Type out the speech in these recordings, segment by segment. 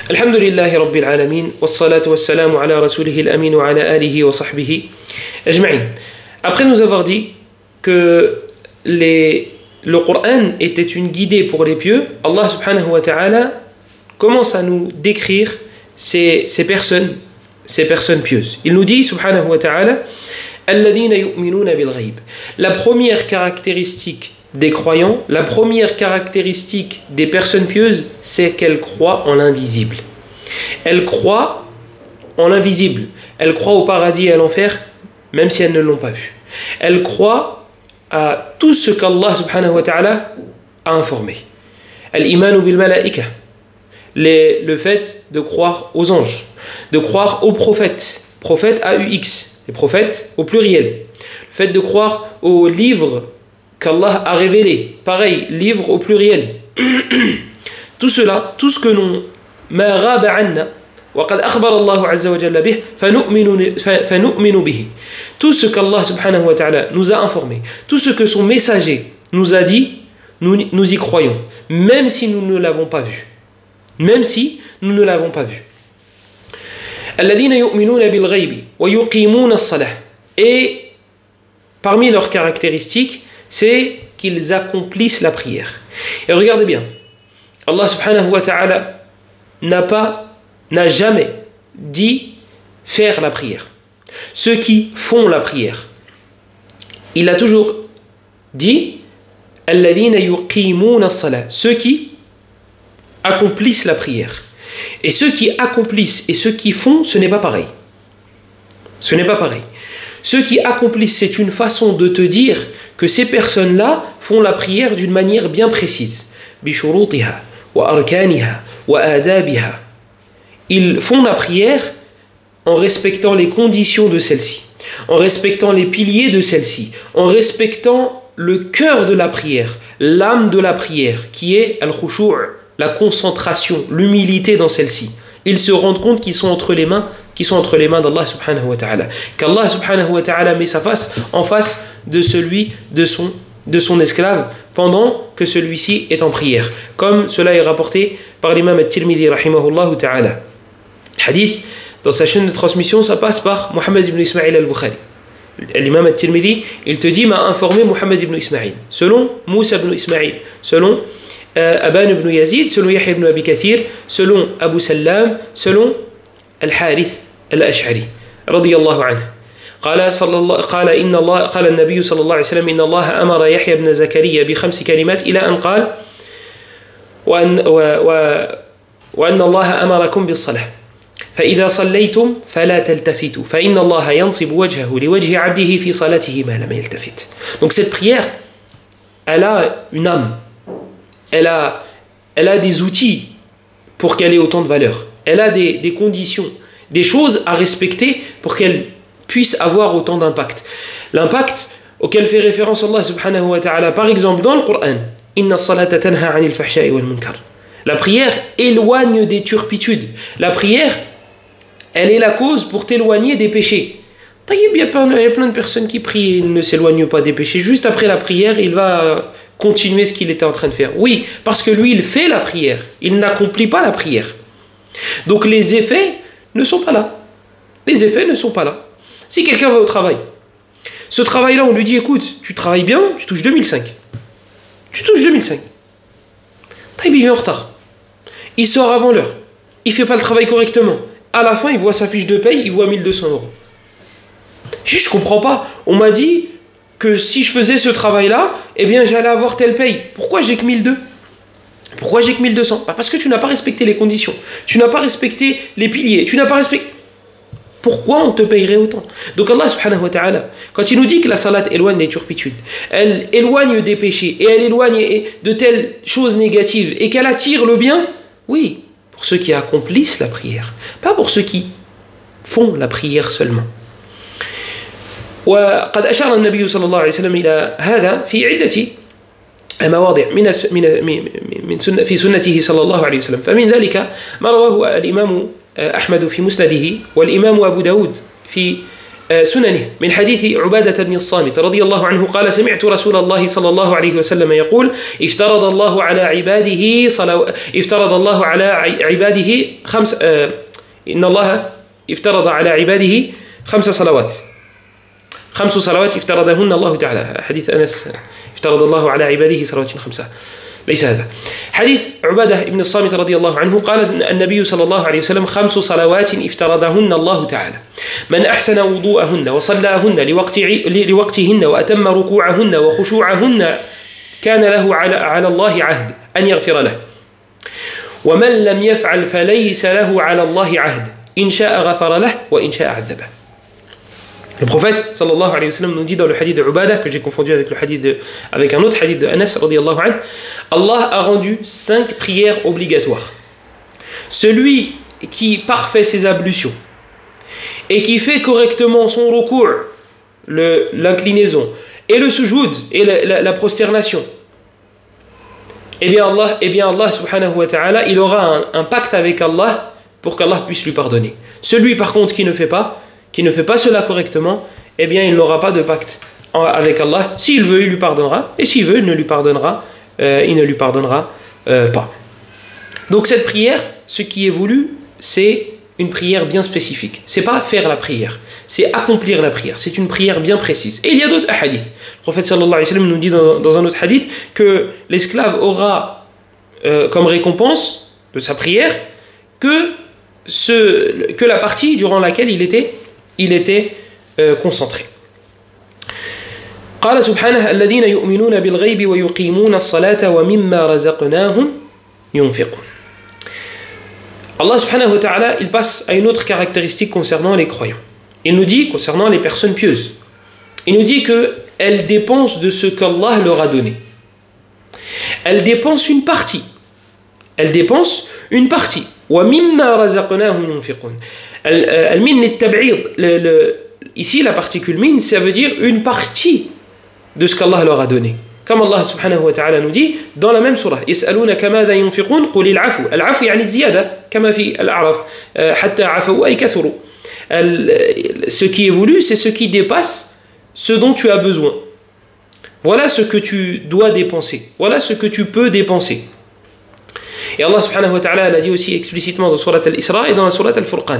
Alhamdulillahi Rabbil Alamin, wassalatu wassalamu ala rasulihi al-amin wa ala alihi wa sahbihi ajma'in. Après nous avoir dit que le Coran était une guidée pour les pieux, Allah subhanahu wa ta'ala commence à nous décrire ces personnes pieuses. Il nous dit subhanahu wa ta'ala alladhina yu'minuna bil ghayb. La première caractéristique des croyants, la première caractéristique des personnes pieuses, c'est qu'elles croient en l'invisible. Elles croient en l'invisible. Elles croient au paradis et à l'enfer, même si elles ne l'ont pas vu. Elles croient à tout ce qu'Allah subhanahu wa ta'ala a informé. Al-imanu bil malaika. Le fait de croire aux anges, de croire aux prophètes, prophètes AUX, les prophètes au pluriel. Le fait de croire aux livres qu'Allah a révélé, pareil, livre au pluriel. Tout cela, tout ce que nous ma ghaba anna wa qad akhbara Allah azza wa jalla bih fanu'minu bihi. Tout ce qu'Allah subhanahu wa ta'ala nous a informé, tout ce que son messager nous a dit, nous y croyons, même si nous ne l'avons pas vu. Même si nous ne l'avons pas vu. Alladhina yu'minuna bil ghaybi wa yuqimuna as-salah. Et parmi leurs caractéristiques, c'est qu'ils accomplissent la prière. Et regardez bien, Allah subhanahu wa ta'ala n'a jamais dit faire la prière. Ceux qui font la prière. Il a toujours dit alladhina yuqimuna as-salah. Ceux qui accomplissent la prière. Et ceux qui accomplissent et ceux qui font, ce n'est pas pareil. Ce n'est pas pareil. Ceux qui accomplissent, c'est une façon de te dire que ces personnes-là font la prière d'une manière bien précise. Bishurutiha wa arkaniha wa adabiha. Ils font la prière en respectant les conditions de celle-ci, en respectant les piliers de celle-ci, en respectant le cœur de la prière, l'âme de la prière, qui est al-khushu', la concentration, l'humilité dans celle-ci. Ils se rendent compte qu'ils sont entre les mains d'Allah subhanahu wa ta'ala. Qu'Allah subhanahu wa ta'ala met sa face en face de celui de son esclave pendant que celui-ci est en prière. Comme cela est rapporté par l'imam al-Tirmidhi rahimahullah ta'ala. Hadith, dans sa chaîne de transmission, ça passe par Muhammad ibn Ismail al-Bukhari. L'imam al-Tirmidhi, il te dit, m'a informé Muhammad ibn Ismail. Selon Moussa ibn Ismail, selon Aban ibn Yazid, selon Yahya ibn Abi Kathir, selon Abu Sallam, selon Al-Harith Al-Ash'ari radiyallahu anhu. قال النبي صلى الله عليه وسلم إن الله أمر يحيى بن زكريا ب5 كلمات إلى أن قال وأن الله أمركم بالصلاة فإذا صليتم فلا تلتفتوا فإن الله ينصب وجهه لوجه عبده في صلاته ما لم يلتفت. Donc cette prière, elle a une âme. Elle a des outils pour qu'elle ait autant de valeur. Elle a des conditions, des choses à respecter pour qu'elle puisse avoir autant d'impact. L'impact auquel fait référence Allah subhanahu wa ta'ala, par exemple dans le Coran, Inna as-salata tanha 'anil fahsha'i wal munkar. La prière éloigne des turpitudes. La prière, elle est la cause pour t'éloigner des péchés. Il y a plein de personnes qui prient et ne s'éloignent pas des péchés. Juste après la prière, il va continuer ce qu'il était en train de faire. Oui, parce que lui, il fait la prière. Il n'accomplit pas la prière. Donc les effets ne sont pas là. Les effets ne sont pas là. Si quelqu'un va au travail, ce travail-là, on lui dit, écoute, tu travailles bien, tu touches 2005. Tu touches 2005. Il vient en retard. Il sort avant l'heure. Il ne fait pas le travail correctement. À la fin, il voit sa fiche de paye, il voit 1200 €. Je ne comprends pas. On m'a dit que si je faisais ce travail-là, eh bien j'allais avoir telle paye. Pourquoi j'ai que 1200 ? Pourquoi j'ai que 1200 ? Parce que tu n'as pas respecté les conditions. Tu n'as pas respecté les piliers. Tu n'as pas respecté... Pourquoi on te payerait autant ? Donc Allah subhanahu wa ta'ala, quand il nous dit que la salat éloigne des turpitudes, elle éloigne des péchés, et elle éloigne de telles choses négatives, et qu'elle attire le bien, oui, pour ceux qui accomplissent la prière, pas pour ceux qui font la prière seulement. وقد أشار النبي صلى الله عليه وسلم إلى هذا في عدة مواضع في سنته صلى الله عليه وسلم. فمن ذلك ما رواه الإمام أحمد في مسنده والإمام أبو داود في سننه من حديث عبادة بن الصامت رضي الله عنه قال سمعت رسول الله صلى الله عليه وسلم يقول افترض الله على عباده خمس إن الله افترض على عباده خمس صلوات افترضهن الله تعالى حديث أنس افترض الله على عباده صلوات خمسة ليس هذا حديث عبادة بن الصامت رضي الله عنه قال النبي صلى الله عليه وسلم 5 صلوات افترضهن الله تعالى من أحسن وضوءهن وصلاهن لوقتهن وأتم ركوعهن وخشوعهن كان له على الله عهد أن يغفر له ومن لم يفعل فليس له على الله عهد إن شاء غفر له وإن شاء عذبه. Le prophète sallallahu alayhi wa sallam nous dit dans le hadith de Ubadah, que j'ai confondu avec le hadith avec un autre hadith de Anas radiyallahu anhu, Allah a rendu 5 prières obligatoires. Celui qui parfait ses ablutions et qui fait correctement son recours, l'inclinaison, et le sujoud, et la prosternation, eh bien Allah subhanahu wa ta'ala, il aura un pacte avec Allah pour qu'Allah puisse lui pardonner. Celui par contre qui ne fait pas cela correctement, eh bien il n'aura pas de pacte avec Allah. S'il veut, il lui pardonnera, et s'il veut, il ne lui pardonnera pas. Donc cette prière, ce qui est voulu, c'est une prière bien spécifique. C'est pas faire la prière, c'est accomplir la prière. C'est une prière bien précise. Et il y a d'autres hadiths. Le prophète sallallahu alayhi wa sallam nous dit dans un autre hadith que l'esclave aura comme récompense de sa prière que la partie durant laquelle il était concentré. قال سبحانه الذين يؤمنون بالغيب ويقيمون الصلاة ومما رزقناهم ينفقون. Allah subhanahu wa ta'ala, il passe à une autre caractéristique concernant les croyants. Il nous dit, concernant les personnes pieuses, il nous dit qu'elles dépensent de ce qu'Allah leur a donné. Elles dépensent une partie. وَمِمَّا رَزَقْنَاهُمْ يُنْفِقُونَ. Ici, la particule min, ça veut dire une partie de ce qu'Allah leur a donné. Comme Allah subhanahu wa ta'ala nous dit dans la même surah يسألونك ماذا ينفقون قل العفو. العفو يعني الزيادة كما في الأعراف حتى عفوا أي كثروا. Ce qui est voulu, c'est ce qui dépasse ce dont tu as besoin. Voilà ce que tu dois dépenser. Voilà ce que tu peux dépenser. Et Allah subhanahu wa ta'ala l'a dit aussi explicitement dans surat al-Isra et dans la surat al-Furqan.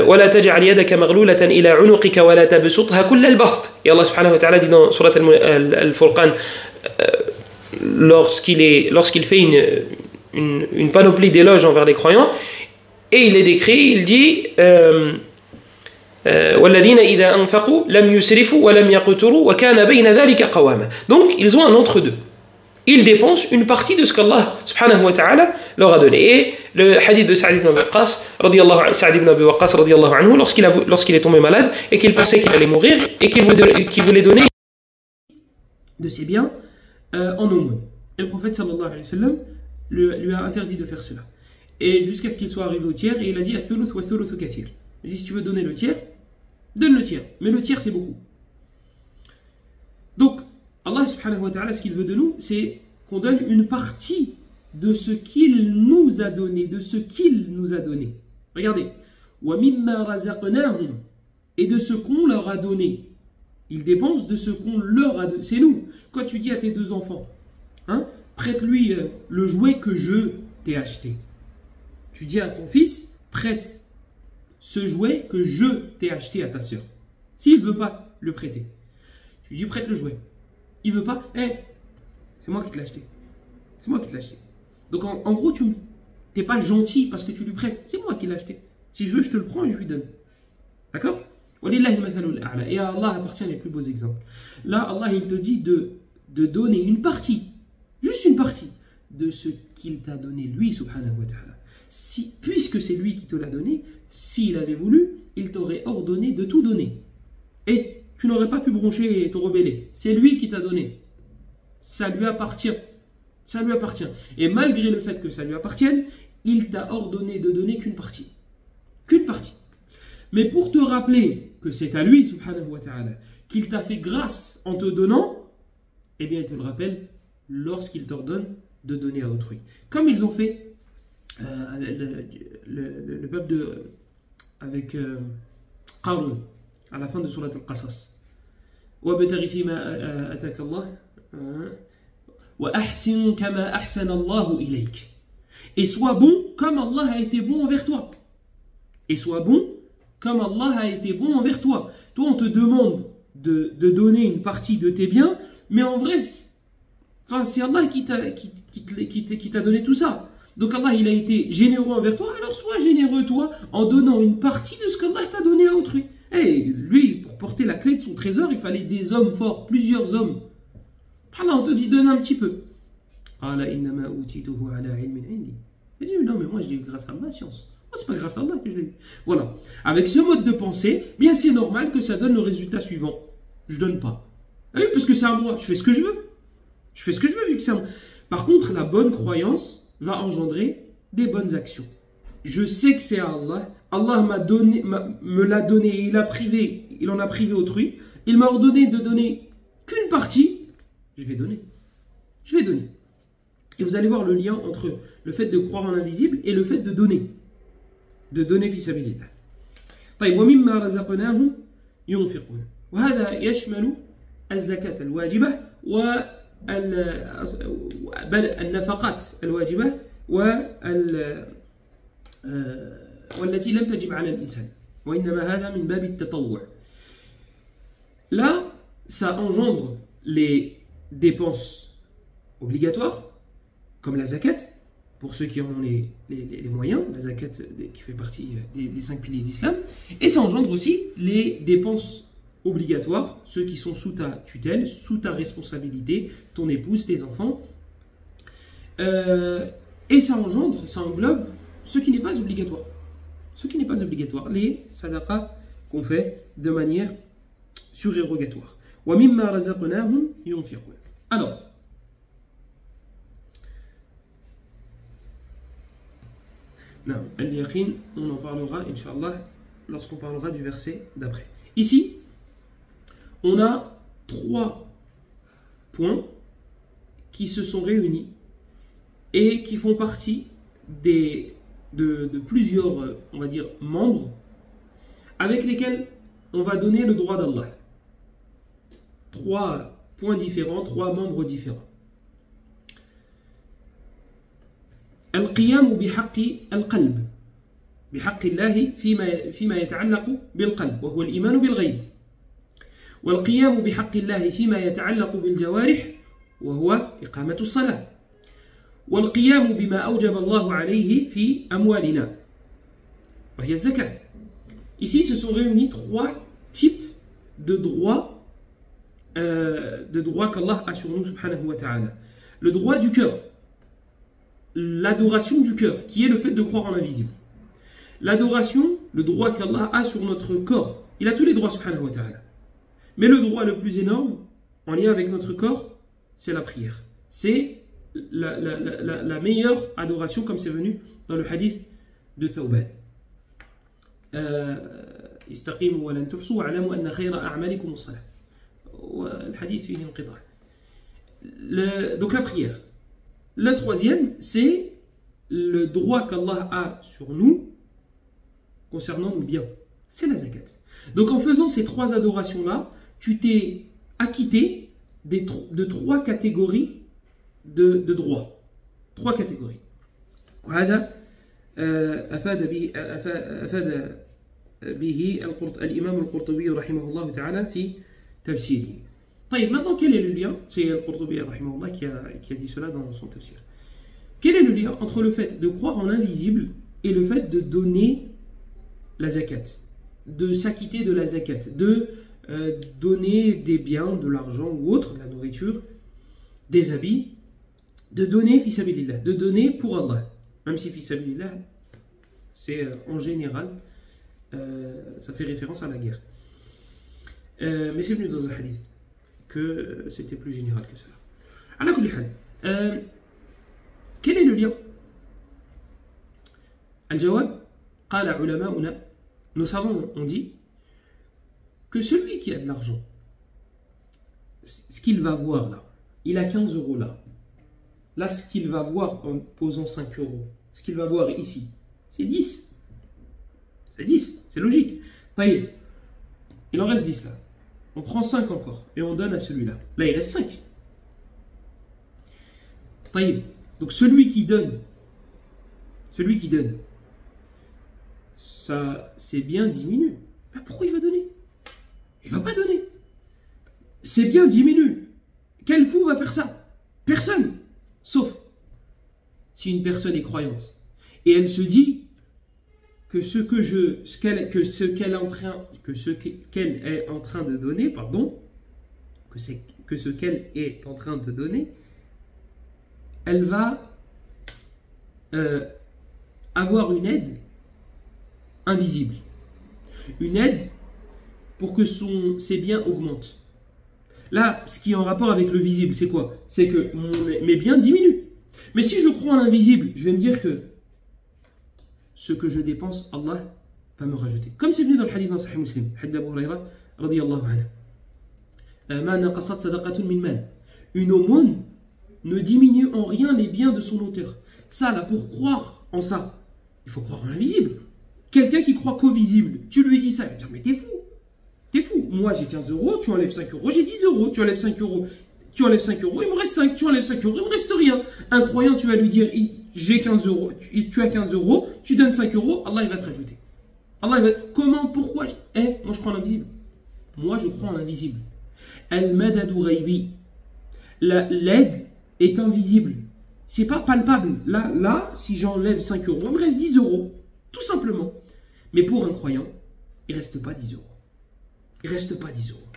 ولا تجعل يدك مغلولة إلى عنقك ولا تبسطها كل البسط. Et Allah subhanahu wa ta'ala dit dans surat al-Furqan lorsqu'il fait une panoplie d'éloges envers les croyants, et il les décrit, il dit والذين إذا أنفقوا لم يسرفوا ولم يقتروا وكان بين ذلك قواما. Donc ils ont un entre-deux. Ils dépensent une partie de ce qu'Allah subhanahu wa ta'ala leur a donné. Et le hadith de Sa'd ibn Abi Waqqas radiyallahu anhu, lorsqu'il est tombé malade et qu'il pensait qu'il allait mourir et qu'il voulait donner de ses biens en aumône. Et le prophète sallallahu alayhi wa sallam lui a interdit de faire cela. Et jusqu'à ce qu'il soit arrivé au tiers, et il a dit ath-thuluth wa thuluthu kathir. Il dit si tu veux donner le tiers, donne le tiers. Mais le tiers c'est beaucoup. Donc Allah subhanahu wa ta'ala, ce qu'il veut de nous, c'est qu'on donne une partie de ce qu'il nous a donné, Regardez. وَمِمَّا رَزَقْنَاهُمْ. Et de ce qu'on leur a donné. Ils dépensent de ce qu'on leur a donné. C'est nous. Quand tu dis à tes 2 enfants, prête-lui le jouet que je t'ai acheté. Tu dis à ton fils, prête ce jouet que je t'ai acheté à ta soeur. S'il ne veut pas le prêter, tu lui dis prête le jouet. Il veut pas, c'est moi qui te l'ai acheté. Donc en gros, tu n'es pas gentil parce que tu lui prêtes. C'est moi qui l'ai acheté. Si je veux, je te le prends et je lui donne. D'accord? Et à Allah appartient les plus beaux exemples. Là, Allah, il te dit de donner une partie, juste une partie, de ce qu'il t'a donné, lui, subhanahu wa ta'ala. Puisque c'est lui qui te l'a donné, s'il avait voulu, il t'aurait ordonné de tout donner. Et tu n'aurais pas pu broncher et te rebeller. C'est lui qui t'a donné. Ça lui appartient. Et malgré le fait que ça lui appartienne, il t'a ordonné de donner qu'une partie. Mais pour te rappeler que c'est à lui, subhanahu wa ta'ala, qu'il t'a fait grâce en te donnant, eh bien il te le rappelle lorsqu'il t'ordonne de donner à autrui. Comme ils ont fait le peuple avec Qarun à la fin de Surat Al-Qasas. وَابْتَغِ فِيمَا أَتَاكَ اللَّهُ وَأَحْسِنْ كَمَا أَحْسَنَ اللَّهُ إِلَيْكَ. Et sois bon comme Allah a été bon envers toi. Et sois bon comme Allah a été bon envers toi. Toi, on te demande de donner une partie de tes biens, mais en vrai, c'est Allah qui t'a donné tout ça. Donc Allah, il a été généreux envers toi, alors sois généreux toi en donnant une partie de ce qu'Allah t'a donné à autrui. Et lui, pour porter la clé de son trésor, il fallait des hommes forts, plusieurs hommes. Allah, on te dit donne un petit peu. Il dit non, mais moi je l'ai eu grâce à ma science. Moi, c'est pas grâce à Allah que je l'ai eu. Voilà. Avec ce mode de pensée, bien c'est normal que ça donne le résultat suivant. Je donne pas. Ah oui, parce que c'est à moi. Je fais ce que je veux. Je fais ce que je veux vu que c'est à moi. Par contre, la bonne croyance va engendrer des bonnes actions. Je sais que c'est à Allah. Allah me l'a donné, il en a privé autrui. Il m'a ordonné de donner qu'une partie. Je vais donner. Je vais donner. Et vous allez voir le lien entre le fait de croire en l'invisible et le fait de donner. De donner fi sabilillah. طيب ومما رزقناهم ينفقون وهذا يشمل الزكاة الواجبة والنفقات الواجبة والتي لم تجب على الإنسان وإنما هذا من باب التطوع. Là, ça engendre les dépenses obligatoires comme la zakat pour ceux qui en ont les moyens, la zakat qui fait partie des 5 piliers d'islam, et ça engendre aussi les dépenses obligatoires, ceux qui sont sous ta tutelle, sous ta responsabilité, ton épouse, tes enfants, et ça englobe ce qui n'est pas obligatoire. Ce qui n'est pas obligatoire, les sadaqas qu'on fait de manière surérogatoire. وَمِمَّا رَزَقْنَاهُمْ يُنْفِقُونَ. Alors, Al-Yaqin, on en parlera, Inch'Allah, lorsqu'on parlera du verset d'après. Ici, on a 3 points qui se sont réunis et qui font partie de plusieurs, on va dire, membres avec lesquels on va donner le droit d'Allah. 3 points différents, 3 membres différents. القيام بحق القلب بحق الله فيما يتعلق بالقلب وهو الإيمان بالغيب والقيام بحق الله فيما يتعلق بالجوارح وهو إقامة الصلاة والقيام بما أوجب الله عليه في أموالنا وهي الزكاة. Ici se sont réunis 3 types de droits qu'Allah a sur nous subhanahu wa ta'ala. Le droit du cœur, l'adoration du cœur, qui est le fait de croire en l'invisible. L'adoration, le droit qu'Allah a sur notre corps. Il a tous les droits, subhanahu wa ta'ala. Mais le droit le plus énorme, en lien avec notre corps, c'est la prière. C'est la meilleure adoration, comme c'est venu dans le hadith de Thawban. استقيموا ولن تحصوا واعلموا أن خير أعمالكم الصلاة. والحديث فيه انقطاع. Donc la prière. Le troisième, c'est le droit qu'Allah a sur nous concernant nos biens. C'est la zakat. Donc en faisant ces 3 adorations-là, tu t'es acquitté de 3 catégories de droits. 3 catégories. وهذا أفاد به الإمام القرطبي رحمه الله تعالى في تفسيره. طيب, maintenant quel est le lien? C'est Al-Qurtubi rahimahullah qui a dit cela dans son tafsir. Quel est le lien entre le fait de croire en l'invisible et le fait de donner la zakat, de s'acquitter de la zakat, de donner des biens, de l'argent ou autre, de la nourriture, des habits, de donner fi sabilillah, de donner pour Allah, même si fi sabilillah c'est en général ça fait référence à la guerre, mais c'est venu dans un hadith que c'était plus général que cela. Ala kulli hal, quel est le lien? Al-Jawab, qala ulama'una, nos savants ont dit que celui qui a de l'argent, ce qu'il va voir là, il a 15 euros là, ce qu'il va voir en posant 5 euros, ce qu'il va voir ici, c'est 10. C'est 10, c'est logique. Taïb. Il en reste 10 là. On prend 5 encore et on donne à celui-là. Là, il reste 5. Taïb. Donc celui qui donne, ça, c'est bien diminue. Ben, pourquoi il va donner? Il va pas donner. C'est bien diminue. Quel fou va faire ça? Personne. Sauf si une personne est croyante et elle se dit que ce qu'elle est en train de donner, elle va avoir une aide invisible, une aide pour que ses biens augmentent. Là, ce qui est en rapport avec le visible, c'est quoi? C'est que mes biens diminuent. Mais si je crois en l'invisible, je vais me dire que ce que je dépense, Allah va me rajouter. Comme c'est venu dans le hadith dans Sahih Muslim, hadith d'Abu Huraira, radiyallahu anhu. Ma naqasat sadaqatun min mal. Une aumône ne diminue en rien les biens de son auteur. Ça, là, pour croire en ça, il faut croire en l'invisible. Quelqu'un qui croit qu'au visible, tu lui dis ça, il va dire, mais t'es fou. T'es fou. Moi, j'ai 15 euros, tu enlèves 5 euros, j'ai 10 euros, tu enlèves 5 euros. Tu enlèves 5 euros, il me reste 5. Tu enlèves 5 euros, il me reste rien. Un croyant, tu vas lui dire, j'ai 15 euros, tu as 15 euros, tu donnes 5 euros, Allah, il va te rajouter. Allah, il va comment, pourquoi? Moi, je crois en l'invisible. Moi, je crois en l'invisible. Al-madadu ghaybi. L'aide est invisible. C'est pas palpable. Là, si j'enlève 5 euros, il me reste 10 euros. Tout simplement. Mais pour un croyant, il ne reste pas 10 euros. Il ne reste pas 10 euros.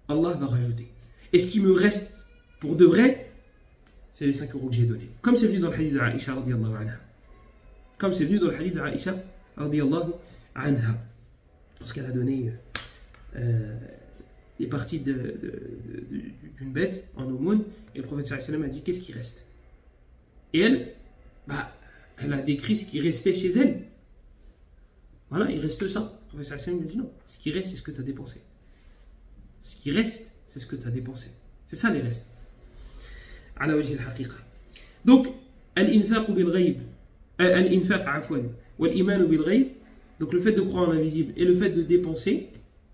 Allah va rajouter. Et ce qui me reste pour de vrai, c'est les 5 euros que j'ai donnés. Comme c'est venu dans le hadith d'Aïcha radiyallahu anha. Comme c'est venu dans le hadith d'Aïcha radiyallahu anha. Parce qu'elle a donné des parties d'une bête en aumône. Et le prophète sallallahu alayhi wa sallam a dit, qu'est-ce qui reste? Et elle, elle a décrit ce qui restait chez elle. Voilà, il reste ça. Le prophète sallallahu alayhi wa sallam a dit non. Ce qui reste, c'est ce que tu as dépensé. Ce qui reste, c'est ce que tu as dépensé. C'est ça les restes. Ala wajhi al-haqiqa. Donc, al-infaq bil-ghayb, al-infaq afwan, wal-iman bil-ghayb, donc le fait de croire en l'invisible et le fait de dépenser,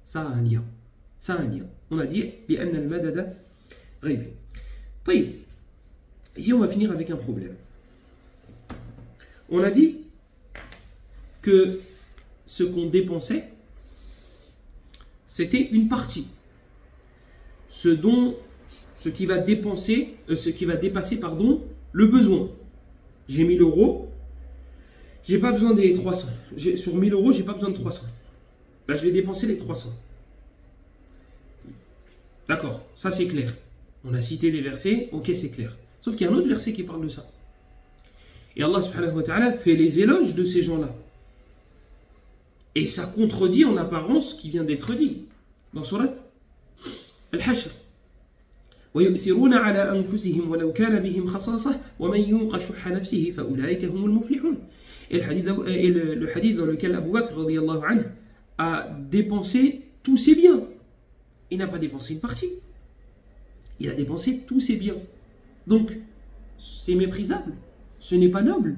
ça a un lien. Ça a un lien. On a dit, li'anna al-madada ghayb. Taïb. Ici, on va finir avec un problème. On a dit que ce qu'on dépensait, c'était une partie. Ce qui va dépasser, le besoin. J'ai 1000 euros, j'ai pas besoin des 300. Sur 1000 euros, j'ai pas besoin de 300. Là, je vais dépenser les 300. D'accord, ça c'est clair. On a cité les versets, ok, c'est clair. Sauf qu'il y a un autre verset qui parle de ça. Et Allah subhanahu wa ta'ala fait les éloges de ces gens-là. Et ça contredit en apparence ce qui vient d'être dit dans Surat Al-Hashr. وَيُؤْثِرُونَ عَلَىٰ أَنفُسِهِمْ وَلَوْ كَانَ بِهِمْ خَصَاصَةٌ وَمَنْ يُوقَ شُحَّ نَفْسِهِ فَأُولَٰئِكَ هُمُ الْمُفْلِحُونَ. Et le hadith dans lequel Abu Bakr radiyallahu anhu a dépensé tous ses biens. Il n'a pas dépensé une partie. Il a dépensé tous ses biens. Donc, c'est méprisable. Ce n'est pas noble.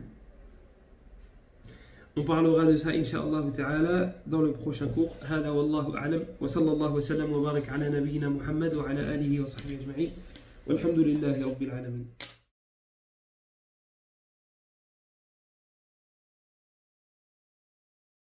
On parlera de ça, incha'Allah ta'ala, dans le prochain cours. Hada wallahu a'lam. Wa sallallahu wa sallam wa barak ala nabiyyina Muhammad wa ala alihi wa sahbihi ajma'in. Walhamdulillahi rabbil alamin.